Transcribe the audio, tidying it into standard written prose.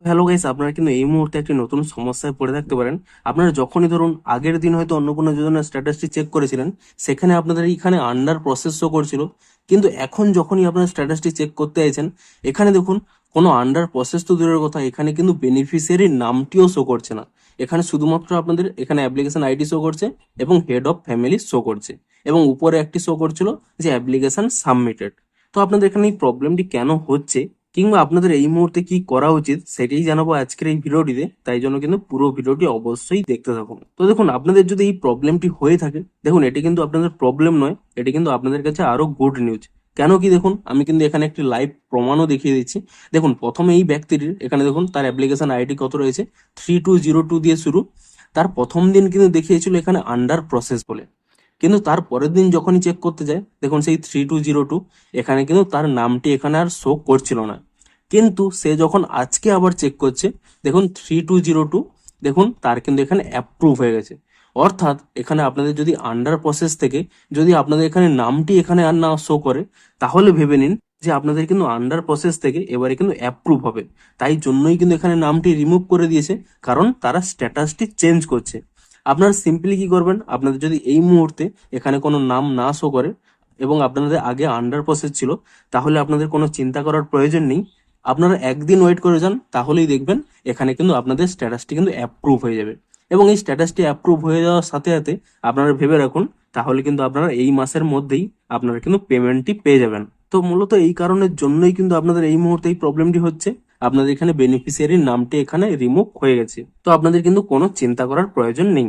Hello guys, আপনারা কিন্তু এই মুহূর্তে একটি নতুন সমস্যায় পড়ে থাকতে পারেন। আপনারা যখনই ধরুন আগের দিন হয়তো অন্নপূর্ণা যোজনার স্ট্যাটাসটি চেক করেছিলেন, সেখানে আপনাদের এইখানে আন্ডার প্রসেস শো করছিল। কিন্তু এখন যখনই আপনার স্ট্যাটাসটি চেক করতে চাইছেন, এখানে দেখুন কোনো আন্ডার প্রসেস তো দূরের কথা, এখানে কিন্তু বেনিফিশিয়ারির নামটিও শো করছে না। এখানে শুধুমাত্র আপনাদের এখানে অ্যাপ্লিকেশন আইডি শো করছে এবং হেড অফ ফ্যামিলি শো করছে, এবং উপরে একটি শো করছিল যে অ্যাপ্লিকেশন সাবমিটেড। তো আপনাদের এখানে এই প্রবলেমটি কেন হচ্ছে কিংবা আপনাদের এই মুহূর্তে কি করা উচিত সেটাই জানাবো আজকের এই ভিডিওটিতে। তাই জন্য কিন্তু পুরো ভিডিওটি অবশ্যই দেখতে থাকুন। তো দেখুন, আপনাদের যদি এই প্রবলেমটি হয়ে থাকে, দেখুন এটি কিন্তু আপনাদের প্রবলেম নয়, এটি কিন্তু আপনাদের কাছে আরো গুড নিউজ। কেন কি দেখুন, আমি কিন্তু এখানে একটি লাইভ প্রমাণও দেখিয়ে দিচ্ছি। দেখুন, প্রথমে এই ব্যক্তিটির এখানে দেখুন তার অ্যাপ্লিকেশন আইডি কত রয়েছে, 3202 দিয়ে শুরু। তার প্রথম দিন কিন্তু দেখিয়েছিল এখানে আন্ডার প্রসেস বলে, কিন্তু তার পরের দিন যখনই চেক করতে যায়, দেখুন সেই 3202 এখানে কিন্তু তার নামটি এখানে আর শো করছিল না। কিন্তু সে যখন আজকে আবার চেক করছে, দেখুন 3202, দেখুন তার কিন্তু এখানে অ্যাপ্রুভ হয়ে গেছে। অর্থাৎ এখানে আপনাদের যদি আন্ডার প্রসেস থেকে যদি আপনাদের এখানে নামটি এখানে আর না শো করে, তাহলে ভেবে নিন যে আপনাদের কিন্তু আন্ডার প্রসেস থেকে এবারে কিন্তু অ্যাপ্রুভ হবে। তাই জন্যই কিন্তু এখানে নামটি রিমুভ করে দিয়েছে, কারণ তারা স্ট্যাটাসটি চেঞ্জ করছে। আপনারা সিম্পলি কি করবেন, আপনাদের যদি এই মুহূর্তে এখানে কোনো নাম না শো করে এবং আপনাদের আগে আন্ডার প্রসেস ছিল, তাহলে আপনাদের কোনো চিন্তা করার প্রয়োজন নেই। আপনারা একদিন ওয়েট করে যান, তাহলেই দেখবেন এখানে কিন্তু আপনাদের স্ট্যাটাসটি কিন্তু অ্যাপ্রুভ হয়ে যাবে। এবং এই স্ট্যাটাসটি অ্যাপ্রুভ হয়ে যাওয়ার সাথে সাথে আপনারা ভেবে রাখুন, তাহলে কিন্তু আপনারা এই মাসের মধ্যেই আপনারা কিন্তু পেমেন্টটি পেয়ে যাবেন। তো মূলত এই কারণের জন্যই কিন্তু আপনাদের এই মুহূর্তে এই প্রবলেমটি হচ্ছে। আপনাদের এখানে বেনিফিশিয়ারির নামটি এখানে রিমুভ হয়ে গেছে, তো আপনাদের কিন্তু কোনো চিন্তা করার প্রয়োজন নেই।